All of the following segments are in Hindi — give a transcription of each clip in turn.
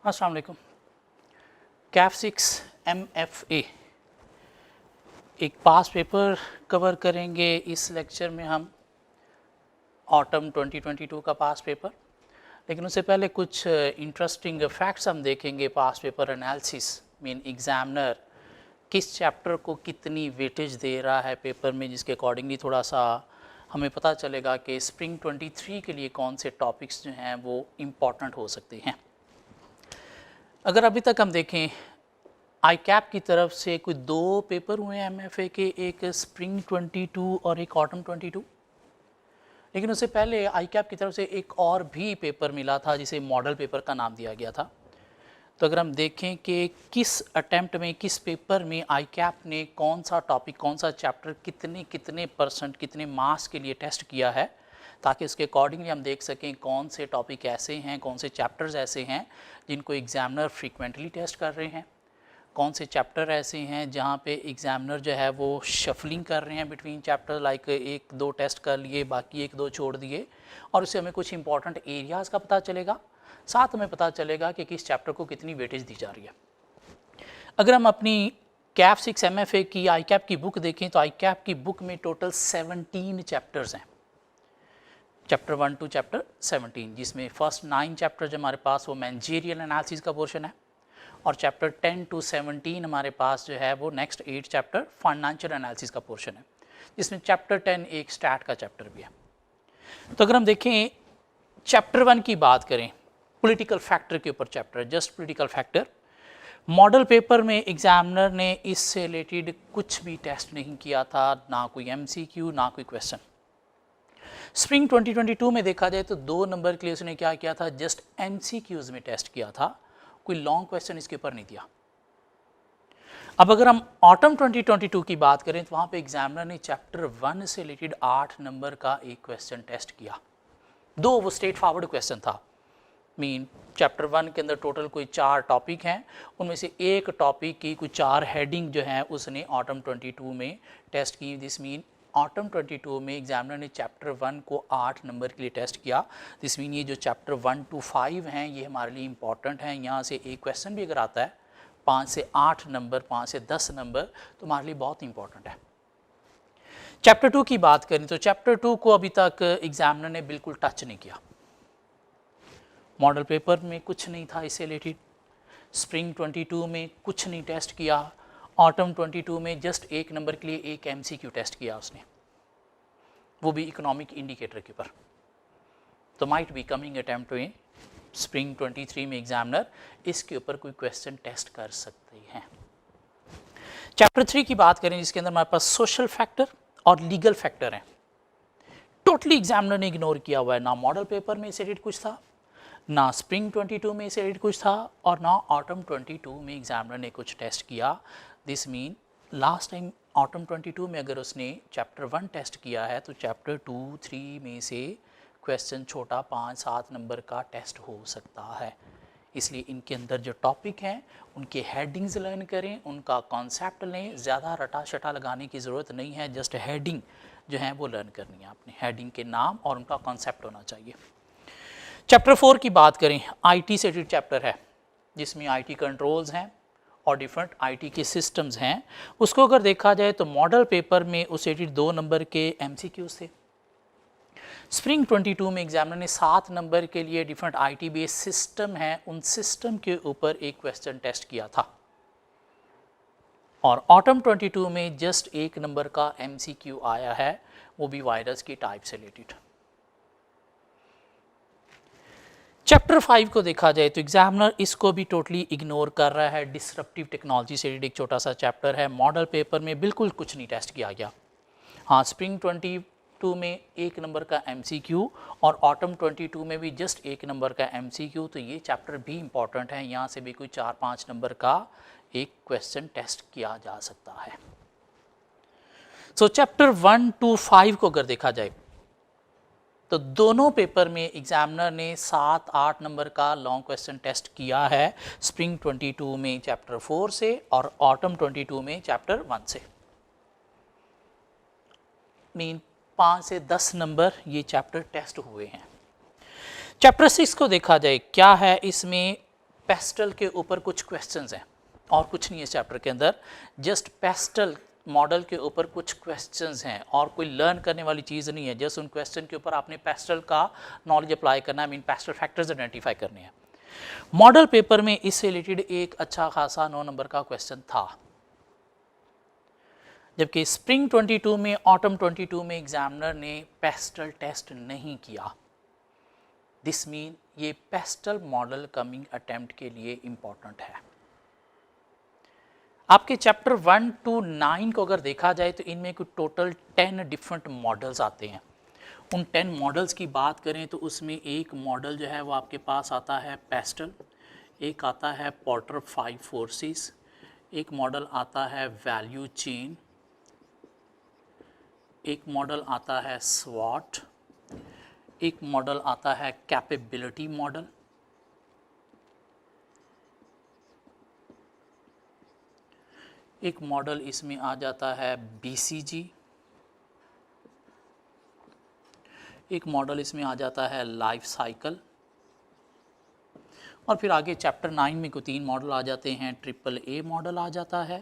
अस्सलाम वालेकुम। कैफ 6 MFA एक पास पेपर कवर करेंगे। इस लेक्चर में हम ऑटम 2022 का पास पेपर, लेकिन उससे पहले कुछ इंटरेस्टिंग फैक्ट्स हम देखेंगे। पास पेपर एनालिसिस मीन एग्जामिनर किस चैप्टर को कितनी वेटेज दे रहा है पेपर में, जिसके अकॉर्डिंगली थोड़ा सा हमें पता चलेगा कि स्प्रिंग 23 के लिए कौन से टॉपिक्स जो हैं वो इम्पॉर्टेंट हो सकते हैं। अगर अभी तक हम देखें आई कैप की तरफ से कोई दो पेपर हुए हैं MFA के, एक स्प्रिंग 22 और एक ऑटम 22, लेकिन उससे पहले आई कैप की तरफ से एक और भी पेपर मिला था जिसे मॉडल पेपर का नाम दिया गया था। तो अगर हम देखें कि किस अटेम्प्ट में, किस पेपर में आई कैप ने कौन सा टॉपिक, कौन सा चैप्टर कितने परसेंट, कितने मार्क्स के लिए टेस्ट किया है, ताकि उसके अकॉर्डिंगली हम देख सकें कौन से टॉपिक ऐसे हैं, कौन से चैप्टर्स ऐसे हैं जिनको एग्जामिनर फ्रीक्वेंटली टेस्ट कर रहे हैं, कौन से चैप्टर ऐसे हैं जहाँ पे एग्जामिनर जो है वो शफलिंग कर रहे हैं बिटवीन चैप्टर, लाइक एक दो टेस्ट कर लिए, बाकी एक दो छोड़ दिए, और उससे हमें कुछ इंपॉर्टेंट एरियाज़ का पता चलेगा। साथ में पता चलेगा कि किस चैप्टर को कितनी वेटेज दी जा रही है। अगर हम अपनी कैफ 6 MFA की आई कैप की बुक देखें तो आई कैप की बुक में टोटल 17 चैप्टर्स हैं, चैप्टर 1 टू चैप्टर 17, जिसमें फर्स्ट 9 चैप्टर जो हमारे पास वो मैनेजरियल एनालिसिस का पोर्शन है, और चैप्टर 10 टू 17 हमारे पास जो है वो नेक्स्ट 8 चैप्टर फाइनेंशियल एनालिसिस का पोर्शन है, जिसमें चैप्टर 10 एक स्टैट का चैप्टर भी है। तो अगर हम देखें चैप्टर 1 की बात करें, पॉलिटिकल फैक्टर के ऊपर चैप्टर है, just political factor. Model paper में एग्जामिनर ने इससे रिलेटेड कुछ भी टेस्ट नहीं किया था, ना कोई MCQ ना कोई क्वेश्चन। स्प्रिंग 2022 में देखा जाए तो 2 नंबर के लिए उसने क्या किया था, जस्ट MCQs में टेस्ट किया था, कोई लॉन्ग क्वेश्चन इसके ऊपर नहीं दिया। अब अगर हम ऑटम 2022 की बात करें तो वहाँ पे एग्जामिनर ने चैप्टर 1 से रिलेटेड 8 नंबर का एक क्वेश्चन टेस्ट किया, दो वो स्ट्रेट फॉरवर्ड क्वेश्चन था। मीन चैप्टर 1 के अंदर टोटल कोई 4 टॉपिक हैं, उनमें से एक टॉपिक की कोई 4 हेडिंग जो है उसने ऑटम 22 में टेस्ट की। दिस मीन ऑटम 22 में एग्जामिनर ने चैप्टर 1 को 8 नंबर के लिए टेस्ट किया। दिस मीन ये जो चैप्टर 1 टू 5 हैं ये हमारे लिए इंपॉर्टेंट हैं। यहाँ से एक क्वेश्चन भी अगर आता है 5 से 8 नंबर, 5 से 10 नंबर, तो हमारे लिए बहुत इंपॉर्टेंट है। चैप्टर 2 की बात करें तो चैप्टर 2 को अभी तक एग्जामिनर ने बिल्कुल टच नहीं किया। मॉडल पेपर में कुछ नहीं था इससे रिलेटेड, स्प्रिंग 22 में कुछ नहीं टेस्ट किया, ऑटम 22 में जस्ट एक नंबर के लिए एक MCQ टेस्ट किया उसने, वो भी इकोनॉमिक इंडिकेटर के ऊपर। तो माइट बी कमिंग अटेम्प्ट में स्प्रिंग 23 में एग्जामिनर इसके ऊपर कोई क्वेश्चन टेस्ट कर सकते हैं। चैप्टर 3 की बात करें जिसके अंदर हमारे पास सोशल फैक्टर और लीगल फैक्टर हैं, टोटली एग्जामिनर ने इग्नोर किया हुआ है। ना मॉडल पेपर में इससे रिलेटेड कुछ था, ना स्प्रिंग 22 में इससे रिलेटेड कुछ था, और ना ऑटम 22 में एग्जामिनर ने कुछ टेस्ट किया। This mean last time autumn 22 में अगर उसने चैप्टर 1 टेस्ट किया है तो चैप्टर 2, 3 में से क्वेश्चन छोटा 5-7 नंबर का टेस्ट हो सकता है। इसलिए इनके अंदर जो टॉपिक हैं उनके हेडिंग्स लर्न करें, उनका कॉन्सेप्ट लें, ज़्यादा रटा शटा लगाने की ज़रूरत नहीं है, जस्ट हेडिंग जो है वो लर्न करनी है आपने, हेडिंग के नाम और उनका कॉन्सेप्ट होना चाहिए। चैप्टर 4 की बात करें, IT से रिलेटेड चैप्टर है जिसमें IT कंट्रोल्स हैं और डिफरेंट IT के सिस्टम्स हैं। उसको अगर देखा जाए तो मॉडल पेपर में उस रिलेटेड 2 नंबर के MCQs थे। स्प्रिंग 22 में एग्जामिनर ने 7 नंबर के लिए डिफरेंट IT बेस्ड सिस्टम हैं, उन सिस्टम के ऊपर एक क्वेश्चन टेस्ट किया था, और ऑटम 22 में जस्ट 1 नंबर का MCQ आया है, वो भी वायरस की टाइप से रिलेटेड। चैप्टर 5 को देखा जाए तो एग्जामिनर इसको भी टोटली इग्नोर कर रहा है। डिसरप्टिव टेक्नोलॉजी से रिलेटेड एक छोटा सा चैप्टर है, मॉडल पेपर में बिल्कुल कुछ नहीं टेस्ट किया गया। हाँ, स्प्रिंग 22 में 1 नंबर का MCQ और ऑटम 22 में भी जस्ट 1 नंबर का MCQ, तो ये चैप्टर भी इंपॉर्टेंट है, यहाँ से भी कोई 4-5 नंबर का एक क्वेश्चन टेस्ट किया जा सकता है। सो चैप्टर 1 टू 5 को अगर देखा जाए तो दोनों पेपर में एग्जामिनर ने 7-8 नंबर का लॉन्ग क्वेश्चन टेस्ट किया है, स्प्रिंग 22 में चैप्टर 4 से और ऑटम 22 में चैप्टर 1 से। मीन 5 से 10 नंबर ये चैप्टर टेस्ट हुए हैं। चैप्टर 6 को देखा जाए क्या है, इसमें पेस्टल के ऊपर कुछ क्वेश्चंस हैं और कुछ नहीं है चैप्टर के अंदर, जस्ट पेस्टल मॉडल के ऊपर कुछ क्वेश्चंस हैं और कोई लर्न करने वाली चीज़ नहीं है। जस्ट उन क्वेश्चन के ऊपर आपने पेस्टल का नॉलेज अप्लाई करना है, मीन पेस्टल फैक्टर्स आइडेंटिफाई करने हैं। मॉडल पेपर में इससे रिलेटेड एक अच्छा खासा 9 नंबर का क्वेश्चन था, जबकि स्प्रिंग 22 में, ऑटम 22 में एग्जामिनर ने पेस्टल टेस्ट नहीं किया। दिस मीन ये पेस्टल मॉडल कमिंग अटेम्प्ट के लिए इंपॉर्टेंट है। आपके चैप्टर 1 to 9 को अगर देखा जाए तो इनमें कुछ टोटल 10 डिफरेंट मॉडल्स आते हैं। उन 10 मॉडल्स की बात करें तो उसमें एक मॉडल जो है वो आपके पास आता है पेस्टल, एक आता है पॉर्टर 5 फोर्सेस, एक मॉडल आता है वैल्यू चेन, एक मॉडल आता है स्वॉट, एक मॉडल आता है कैपेबिलिटी मॉडल, एक मॉडल इसमें आ जाता है BCG, एक मॉडल इसमें आ जाता है लाइफ साइकिल, और फिर आगे चैप्टर 9 में को 3 मॉडल आ जाते हैं। AAA मॉडल आ जाता है,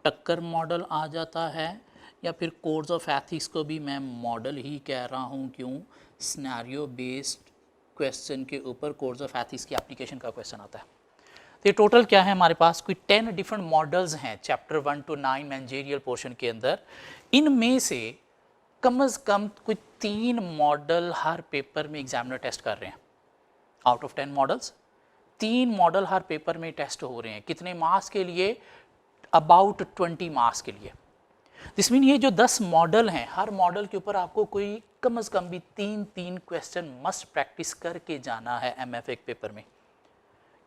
टक्कर मॉडल आ जाता है, या फिर कोड्स ऑफ एथिक्स को भी मैं मॉडल ही कह रहा हूँ, क्यों, सिनेरियो बेस्ड क्वेश्चन के ऊपर कोड्स ऑफ एथिक्स की एप्लीकेशन का क्वेश्चन आता है। तो ये टोटल क्या है, हमारे पास कोई 10 डिफरेंट मॉडल्स हैं चैप्टर 1 to 9 मैनेजरियल पोर्शन के अंदर। इनमें से कम से कम कोई 3 मॉडल हर पेपर में एग्जामिनर टेस्ट कर रहे हैं। Out of 10 models 3 model her paper में टेस्ट हो रहे हैं। कितने मार्क्स के लिए? अबाउट 20 मार्क्स के लिए। दिस मीन ये जो 10 मॉडल हैं, हर मॉडल के ऊपर आपको कोई कम से कम भी 3 क्वेश्चन मस्ट प्रैक्टिस करके जाना है MFA पेपर में।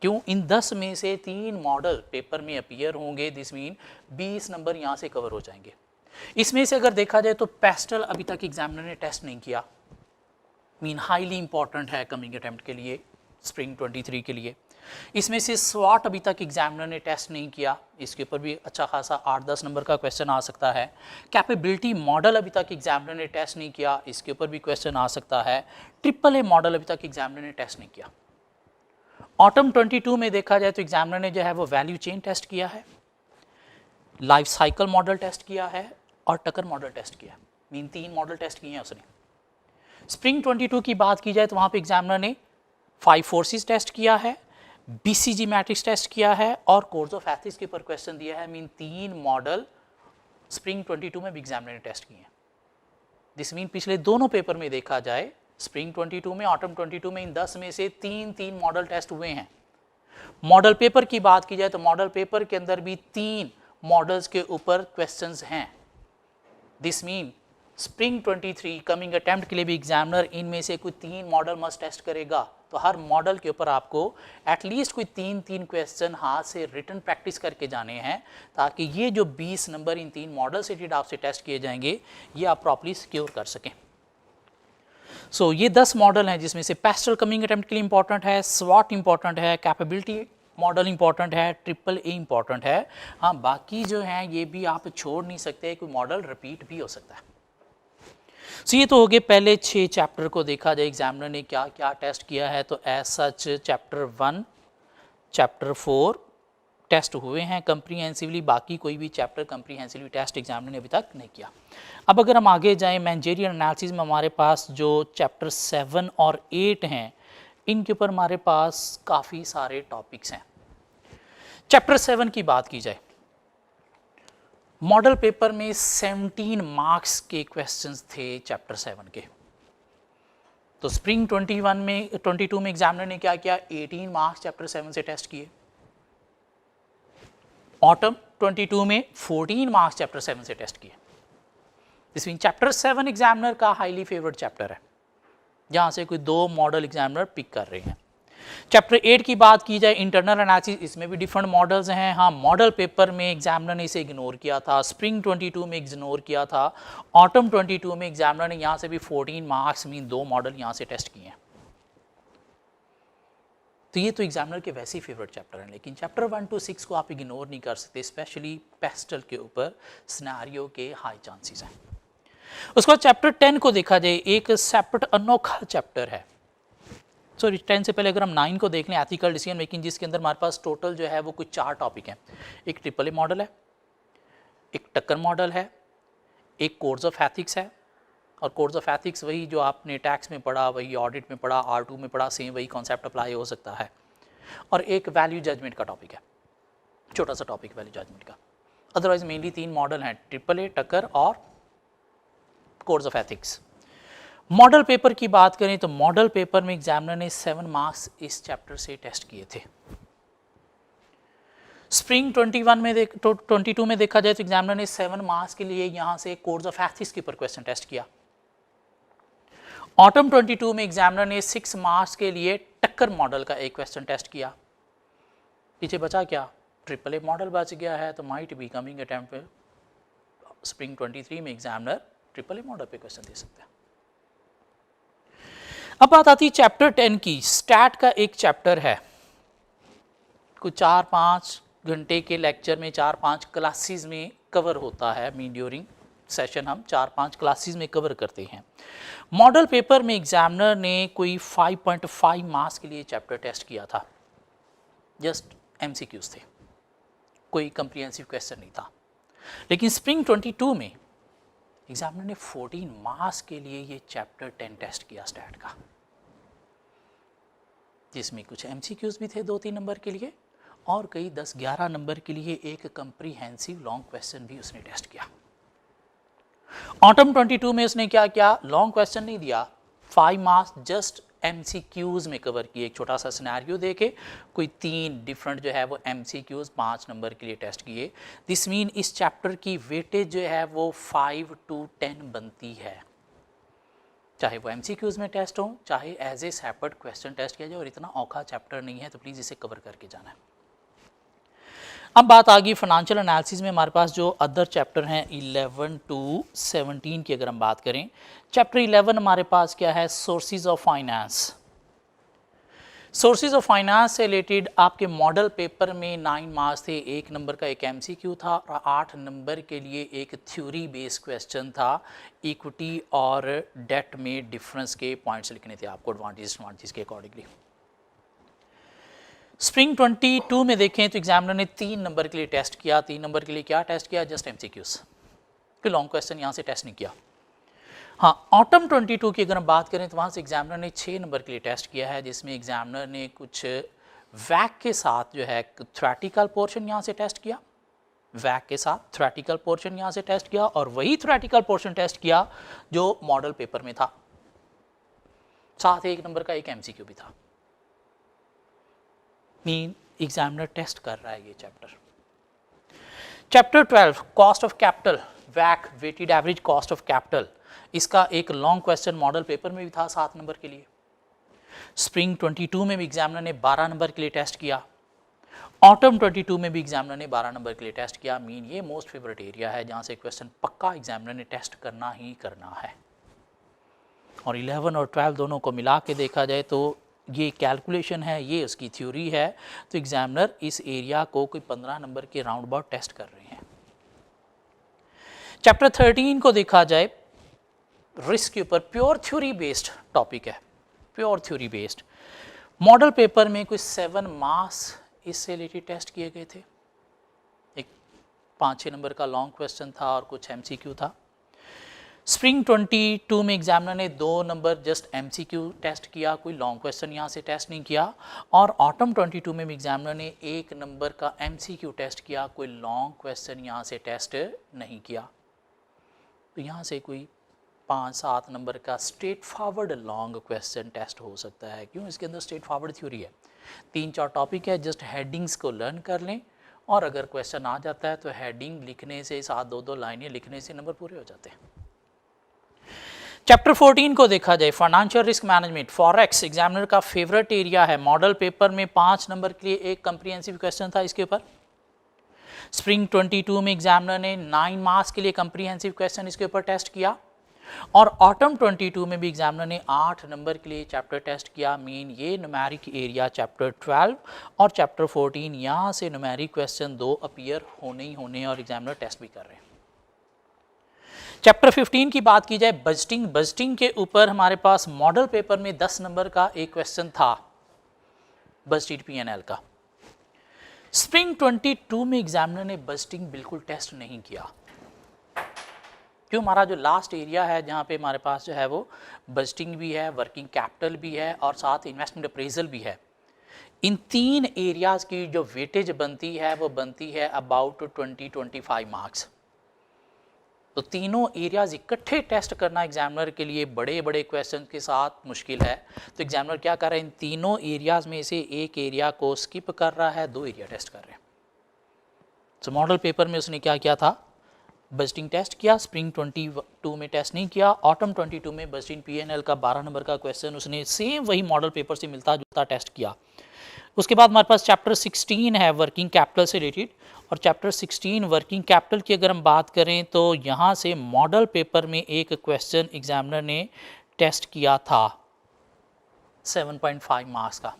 क्यों? इन 10 में से 3 मॉडल पेपर में अपीयर होंगे। दिस मीन 20 नंबर यहाँ से कवर हो जाएंगे। इसमें से अगर देखा जाए तो पेस्टल अभी तक एग्जामिनर ने टेस्ट नहीं किया, मीन हाईली इंपॉर्टेंट है कमिंग अटेम्प्ट के लिए, स्प्रिंग 23 के लिए। इसमें से स्वॉट अभी तक एग्जामिनर ने टेस्ट नहीं किया, इसके ऊपर भी अच्छा खासा 8-10 नंबर का क्वेश्चन आ सकता है। कैपेबिलिटी मॉडल अभी तक एग्जामिनर ने टेस्ट नहीं किया, इसके ऊपर भी क्वेश्चन आ सकता है। AAA मॉडल अभी तक एग्जामिनर ने टेस्ट नहीं किया। ऑटम 22 में देखा जाए तो एग्जामिनर ने जो है वो वैल्यू चेन टेस्ट किया है, लाइफ साइकिल मॉडल टेस्ट किया है और टक्कर मॉडल टेस्ट किया है। मीन 3 मॉडल टेस्ट किए हैं उसने। स्प्रिंग 22 की बात की जाए तो वहाँ पे एग्जामिनर ने 5 फोर्सेस टेस्ट किया है, BCG मैट्रिक्स टेस्ट किया है और कोड्स ऑफ एथिक्स के ऊपर क्वेश्चन दिया है। मीन 3 मॉडल स्प्रिंग 22 में भी एग्जामिनर ने टेस्ट किए हैं। दिस मीन पिछले दोनों पेपर में देखा जाए, स्प्रिंग 22 में, ऑटम 22 में, इन 10 में से 3 मॉडल टेस्ट हुए हैं। मॉडल पेपर की बात की जाए तो मॉडल पेपर के अंदर भी 3 मॉडल्स के ऊपर क्वेश्चंस हैं। This mean spring 23 coming attempt के लिए भी एग्जामिनर इनमें से कोई 3 मॉडल मस्ट टेस्ट करेगा। तो हर मॉडल के ऊपर आपको एटलीस्ट कोई 3 क्वेश्चन हाथ से रिटन प्रैक्टिस करके जाने हैं, ताकि ये जो 20 नंबर इन 3 मॉडल से रिलेटेड आपसे टेस्ट किए जाएंगे, ये आप प्रॉपर्ली सिक्योर कर सकें। सो ये 10 मॉडल हैं, जिसमें से पेस्टल कमिंग अटेम्प्ट के लिए इंपॉर्टेंट है, स्वॉट इंपॉर्टेंट है, कैपेबिलिटी मॉडल इंपॉर्टेंट है, AAA इंपॉर्टेंट है। हाँ, बाकी जो हैं ये भी आप छोड़ नहीं सकते, कोई मॉडल रिपीट भी हो सकता है। सो ये तो हो गए पहले 6 चैप्टर को देखा जाए एग्जामिनर ने क्या क्या टेस्ट किया है। तो as such chapter 1, chapter 4 test हुए हैं कंप्रीहेंसिवली, बाकी कोई भी चैप्टर कंप्रीहेंसिवली टेस्ट एग्जामिनर ने अभी तक नहीं किया। अब अगर हम आगे जाएं, मैनेजरियल एनालिसिस में हमारे पास जो चैप्टर 7 और 8 हैं, इनके ऊपर हमारे पास काफ़ी सारे टॉपिक्स हैं। चैप्टर 7 की बात की जाए, मॉडल पेपर में 17 मार्क्स के क्वेश्चंस थे चैप्टर 7 के। तो स्प्रिंग 22 में एग्जामिनर ने क्या किया, 18 मार्क्स चैप्टर 7 से टेस्ट किए। ऑटम 22 में 14 मार्क्स चैप्टर 7 से टेस्ट किए। इस मीन चैप्टर 7 एग्जामिनर का हाईली फेवरेट चैप्टर है, जहाँ से कोई 2 मॉडल एग्जामिनर पिक कर रहे हैं। चैप्टर 8 की बात की जाए, इंटरनल एनालिसिस, इसमें भी डिफरेंट मॉडल्स हैं। हाँ, मॉडल पेपर में एग्जामिनर ने इसे इग्नोर किया था, स्प्रिंग 22 में इग्नोर किया था, ऑटम 22 में एग्जामिनर ने यहाँ से भी 14 मार्क्स मीन 2 मॉडल यहाँ से टेस्ट किए हैं। तो ये तो एग्जामिनर के वैसे ही फेवरेट चैप्टर हैं, लेकिन चैप्टर 1 to 6 को आप इग्नोर नहीं कर सकते, स्पेशली पेस्टल के ऊपर सिनेरियो के हाई चांसेस हैं। उसके बाद चैप्टर 10 को देखा जाए, एक सेपरेट अनोखा चैप्टर है। सॉरी 10 से पहले अगर हम 9 को देख लें, एथिकल डिसीजन मेकिंग, जिसके अंदर हमारे पास टोटल जो है वो कुछ 4 टॉपिक हैं। एक ट्रिपल ए मॉडल है, एक टक्कर मॉडल है, एक कोड्स ऑफ एथिक्स है, और कोड्स ऑफ एथिक्स वही जो आपने टैक्स में पढ़ा, वही ऑडिट में पढ़ा, R2 में पढ़ा, सेम वही कॉन्सेप्ट अप्लाई हो सकता है। और एक वैल्यू जजमेंट का टॉपिक है, छोटा सा टॉपिक वैल्यू जजमेंट का। अदरवाइज मेनली 3 मॉडल हैं, ट्रिपल ए, टक्कर और codes of ethics. Model paper की बात करें तो मॉडल पेपर में एग्जामिनर ने 7 मार्क्स इस चैप्टर से टेस्ट किए थे। स्प्रिंग 22 में देखा जाए तो एग्जामिनर ने 7 मार्क्स के लिए यहां से कोड्स ऑफ एथिक्स के ऊपर क्वेश्चन टेस्ट किया। ऑटम 22 में एग्जामिनर ने 6 मार्क्स के लिए टक्कर मॉडल का एक क्वेश्चन टेस्ट किया। पीछे बचा क्या, ट्रिपल ए मॉडल बच गया है, तो माइट बी कमिंग अटेम्प्ट पे स्प्रिंग 23 में एग्जामिनर ट्रिपल ए मॉडल पे क्वेश्चन दे सकते हैं। अब बात आती है चैप्टर 10 की। स्टैट का एक चैप्टर है, कुछ 4-5 घंटे के लेक्चर में 4-5 क्लासेस में कवर होता है। मीन ड्यूरिंग सेशन हम 4-5 क्लासेस में कवर करते हैं। मॉडल पेपर में एग्जामिनर ने कोई 5.5 मार्क्स के लिए चैप्टर टेस्ट किया था। जस्ट MCQs थे, कोई कंप्रिहेंसिव क्वेश्चन नहीं था। लेकिन स्प्रिंग 22 में एग्जामिनर ने 14 मार्क्स के लिए ये चैप्टर 10 टेस्ट किया स्टैट का, जिसमें कुछ MCQs भी थे 2-3 नंबर के लिए, और कई 10-11 नंबर के लिए एक कंप्रीहेंसिव लॉन्ग क्वेश्चन भी उसने टेस्ट किया। ऑटम 22 में उसने क्या किया, लॉन्ग क्वेश्चन नहीं दिया, 5 मार्क्स जस्ट MCQs में कवर किए। एक छोटा सा सिनेरियो देके कोई 3 डिफरेंट जो है वो MCQs 5 नंबर के लिए टेस्ट किए। दिस मीन इस चैप्टर की वेटेज जो है वो 5 to 10 बनती है, चाहे वो MCQs में टेस्ट हो, चाहे as a separate question test किया जाए। और इतना औखा चैप्टर नहीं है, तो प्लीज़ इसे कवर करके जाना है। अब बात आ गई फाइनेंशियल एनालिसिस में। हमारे पास जो अदर चैप्टर हैं 11 to 17 की अगर हम बात करें, चैप्टर 11 हमारे पास क्या है, sources of finance. Sources of finance से रिलेटेड आपके मॉडल पेपर में 9 मार्क्स थे, 1 नंबर का एक MCQ था, और 8 नंबर के लिए एक थ्योरी बेस्ड क्वेश्चन था। इक्विटी और डेट में डिफरेंस के पॉइंट्स लिखने थे आपको, एडवांटेज के अकॉर्डिंगली। स्प्रिंग 22 में देखें तो एग्जामिनर ने 3 नंबर के लिए टेस्ट किया। 3 नंबर के लिए क्या टेस्ट किया, जस्ट MCQs, कोई लॉन्ग क्वेश्चन यहाँ से टेस्ट नहीं किया। हाँ, ऑटम 22 की अगर हम बात करें तो वहाँ से एग्जामिनर ने 6 नंबर के लिए टेस्ट किया है, जिसमें एग्जामिनर ने कुछ वैक के साथ जो है थ्योरेटिकल पोर्शन यहाँ से टेस्ट किया, वैक के साथ थ्योरेटिकल पोर्शन यहाँ से टेस्ट किया, और वही थ्योरेटिकल पोर्शन टेस्ट किया जो मॉडल पेपर में था। साथ 1 नंबर का एक MCQ भी था। मीन एग्जामिनर टेस्ट कर रहा है ये chapter. Chapter 12 cost of capital, वैक weighted average cost of capital, इसका एक लॉन्ग क्वेश्चन मॉडल पेपर में भी था 7 नंबर के लिए। स्प्रिंग 22 में भी एग्जामिनर ने 12 नंबर के लिए टेस्ट किया। ऑटम 22 में भी एग्जामिनर ने 12 नंबर के लिए टेस्ट किया। मीन ये मोस्ट फेवरेट एरिया है जहाँ से क्वेश्चन पक्का एग्जामिनर ने टेस्ट करना ही करना है। और 11 और 12 दोनों को मिला के देखा जाए तो ये कैलकुलेशन है, ये उसकी थ्योरी है, तो एग्जामिनर इस एरिया को कोई 15 नंबर के राउंड अबाउट टेस्ट कर रहे हैं। चैप्टर 13 को देखा जाए, रिस्क के ऊपर प्योर थ्योरी बेस्ड टॉपिक है, pure theory based. Model paper में कुछ 7 मार्क्स इससे रिलेटेड टेस्ट किए गए थे। एक 5-6 नंबर का लॉन्ग क्वेश्चन था और कुछ MCQ था। स्प्रिंग 22 में एग्जामिनर ने 2 नंबर जस्ट MCQ टेस्ट किया, कोई लॉन्ग क्वेश्चन यहाँ से टेस्ट नहीं किया। और ऑटम 22 में भी एग्जामिनर ने 1 नंबर का MCQ टेस्ट किया, कोई लॉन्ग क्वेश्चन यहाँ से टेस्ट नहीं किया। तो यहाँ से कोई 5-7 नंबर का straightforward long question test हो सकता है। क्यों, इसके अंदर स्ट्रेट फॉरवर्ड थ्योरी है, 3-4 टॉपिक है, जस्ट हेडिंग्स को लर्न कर लें, और अगर क्वेश्चन आ जाता है तो हेडिंग लिखने से, 7-2 लाइनें लिखने से नंबर पूरे हो जाते हैं। चैप्टर 14 को देखा जाए, financial risk management, forex examiner का फेवरेट एरिया है। मॉडल पेपर में 5 नंबर के लिए एक कंप्रीहेंसिव क्वेश्चन था इसके ऊपर। स्प्रिंग 22 में एग्जामिनर ने 9 मार्क्स के लिए कंप्रीहेंसिव क्वेश्चन इसके ऊपर टेस्ट किया, और ऑटम 22 में भी एग्जामिनर ने 8 नंबर के लिए चैप्टर टेस्ट किया। मीन ये न्यूमेरिक एरिया चैप्टर 12 और चैप्टर 14, यहाँ से न्यूमेरिक क्वेश्चन 2 अपीयर होने ही होने हैं और एग्जामिनर टेस्ट भी कर रहे हैं। चैप्टर 15 की बात की जाए बजटिंग, बजटिंग के ऊपर हमारे पास मॉडल पेपर में 10 नंबर का एक क्वेश्चन था बजट P&L का। स्प्रिंग 22 में एग्जामिनर ने बजटिंग बिल्कुल टेस्ट नहीं किया, क्यों? हमारा जो लास्ट एरिया है जहाँ पे हमारे पास जो है वो बजटिंग भी है, वर्किंग कैपिटल भी है और साथ इन्वेस्टमेंट अप्रेजल भी है। इन 3 एरियाज की जो वेटेज बनती है वो बनती है अबाउट 20-25 मार्क्स। तो तीनों एरियाज इकट्ठे टेस्ट करना एग्जामिनर के लिए बड़े बड़े क्वेश्चन के साथ मुश्किल है। तो एग्जामिनर क्या कर रहा है, इन तीनों एरियाज में से एक एरिया को स्किप कर रहा है, 2 एरिया टेस्ट कर रहे हैं। तो मॉडल पेपर में उसने क्या किया था, बजटिंग टेस्ट किया, स्प्रिंग 22 में टेस्ट नहीं किया। ऑटम 22 में बजटिंग P&L का 12 नंबर का क्वेश्चन उसने सेम वही मॉडल पेपर से मिलता जुलता टेस्ट किया। उसके बाद हमारे पास चैप्टर 16 है वर्किंग कैपिटल से रिलेटेड, और चैप्टर 16 वर्किंग कैपिटल की अगर हम बात करें तो यहाँ से मॉडल पेपर में एक क्वेश्चन एग्जामिनर ने टेस्ट किया था 7.5 मार्क्स का,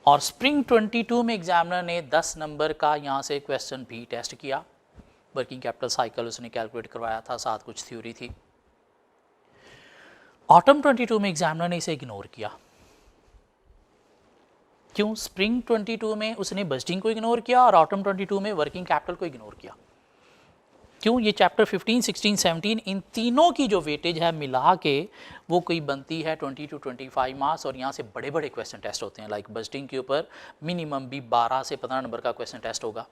और स्प्रिंग 22 में एग्जामिनर ने 10 नंबर का यहाँ से क्वेश्चन भी टेस्ट किया। वर्किंग कैपिटल साइकिल उसने कैलकुलेट करवाया था, साथ कुछ थ्योरी थी। ऑटम 22 में एग्जामिनर ने इसे इग्नोर किया, क्यों? स्प्रिंग 22 में उसने बजटिंग को इग्नोर किया और ऑटम 22 में वर्किंग कैपिटल को इग्नोर किया, क्यों? ये चैप्टर 15, 16, 17 इन तीनों की जो वेटेज है मिला के वो कोई बनती है 20-25 मार्क्स, और यहाँ से बड़े बड़े क्वेश्चन टेस्ट होते हैं। लाइक बजटिंग के ऊपर मिनिमम भी 12 से 15 नंबर का क्वेश्चन टेस्ट होगा।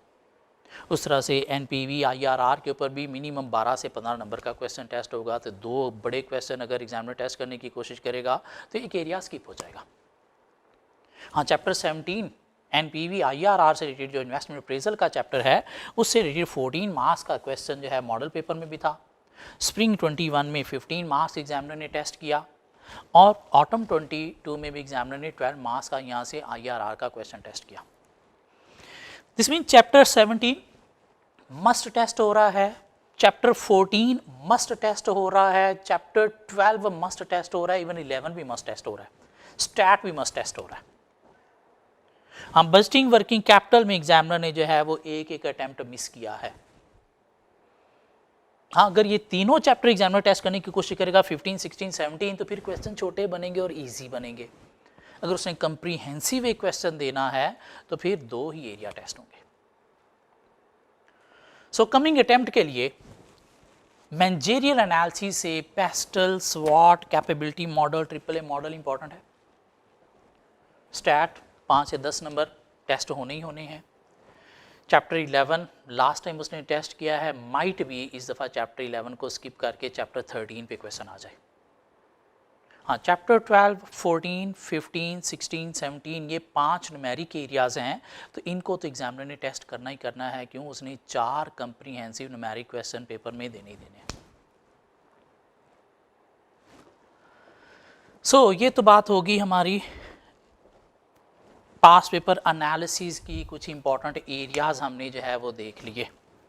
उस तरह से NPV IRR के ऊपर भी मिनिमम 12 से 15 नंबर का क्वेश्चन टेस्ट होगा। तो 2 बड़े क्वेश्चन अगर एग्जामिनर टेस्ट करने की कोशिश करेगा तो एक एरिया स्किप हो जाएगा। हाँ, चैप्टर 17 NPV IRR से रिलेटेड जो इन्वेस्टमेंट अप्रेजल का चैप्टर है उससे रिलेटेड 14 मार्क्स का क्वेश्चन जो है मॉडल पेपर में भी था। स्प्रिंग 21 में 15 मार्क्स एग्जामिनर ने टेस्ट किया, और ऑटम 22 में भी एग्जामिनर ने 12 मार्क्स का यहाँ से IRR का क्वेश्चन टेस्ट किया। This mean chapter 17 must test हो रहा है, चैप्टर 14 मस्ट टेस्ट हो रहा है, चैप्टर 12 मस्ट टेस्ट हो रहा है, इवन 11 भी मस्ट टेस्ट हो रहा है, स्टैट भी मस्ट टेस्ट हो रहा है। हम बजटिंग वर्किंग कैपिटल में एग्जामिनर ने जो है वो एक अटेम्प्ट मिस किया है। हाँ, अगर ये तीनों चैप्टर एग्जामिनर टेस्ट करने की कोशिश करेगा 15, 16, 17 तो फिर क्वेश्चन छोटे बनेंगे और इजी बनेंगे। अगर उसने कंप्रीहेंसिव एक क्वेश्चन देना है तो फिर 2 ही एरिया टेस्ट होंगे। सो कमिंग अटेम्प्ट के लिए मैनेजरियल एनालिसिस से पेस्टल, स्वॉट, capability model, AAA model important है। स्टैट 5 से 10 नंबर टेस्ट होने ही होने हैं। चैप्टर 11 लास्ट टाइम उसने टेस्ट किया है, माइट भी इस दफ़ा चैप्टर 11 को स्किप करके चैप्टर 13 पे क्वेश्चन आ जाए। हाँ, चैप्टर 12, 14, 15, 16, 17 ये 5 न्यूमेरिक एरियाज़ हैं, तो इनको तो एग्जामिनर ने टेस्ट करना ही करना है, क्यों? उसने 4 कंप्रीहेंसिव न्यूमेरिक क्वेश्चन पेपर में देने ही देने हैं। सो ये तो बात होगी हमारी पास पेपर एनालिसिस की, कुछ इंपॉर्टेंट एरियाज़ हमने जो है वो देख लिए।